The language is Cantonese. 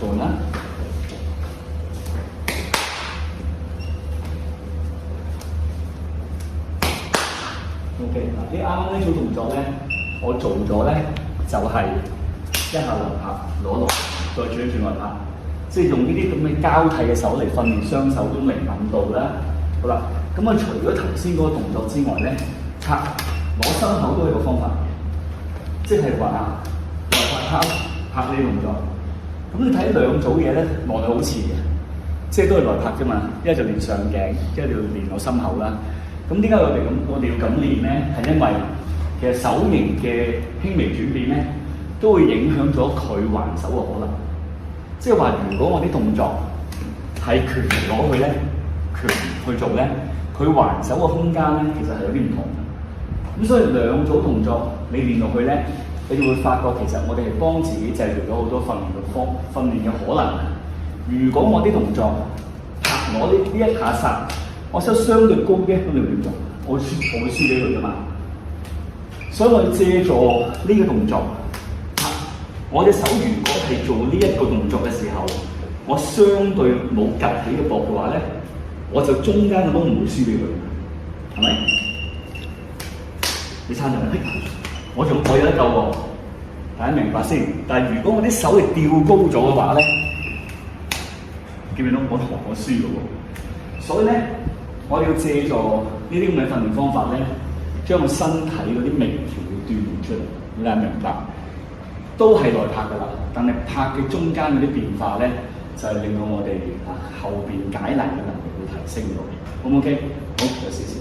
度啦。OK， 嗱，啲啱啱呢組動作咧，我做咗咧就係、一下輪拍攞落，再轉一轉來拍，即係用呢啲咁嘅交替嘅手嚟訓練雙手都靈敏度啦。好啦，咁啊除咗頭先嗰個動作之外咧，拍攞心口都係個方法嘅，即係話來拍拍呢啲動作。咁你睇兩組嘢咧，望到好似嘅，即係都係來拍啫嘛。一係就練上頸，一係就練我心口啦。咁點解我哋要咁練咧？係因為其實手型嘅輕微轉變咧，都會影響咗佢還手嘅可能。即係話，如果我啲動作係拳攞佢咧，拳去做咧，佢還手嘅空間咧，其實係有啲唔同。咁所以兩組動作你練落去咧，你就會發覺其實我哋係幫自己製造咗好多訓練嘅可能。如果我啲動作拍攞呢一下殺，我手相對高嘅，咁你點做？我會輸俾佢噶嘛。所以我要借助呢個動作，我隻手如果係做呢一個動作嘅時候，我相對冇趌起嘅膊嘅話咧，我就中間嘅都唔會輸俾佢，係咪？你撐就係，我有得救喎，大家明白先。但係如果我啲手係吊高咗嘅話咧，見唔見到我輸嘅喎？所以咧，我哋要借助呢啲咁嘅訓練方法咧，將個身體嗰啲微調要鍛鍊出嚟，你係明白？都係來拍㗎啦，但係拍嘅中間嗰啲變化咧，就係令到我哋後邊解難嘅能力會提升到。好唔 OK？好，有少少。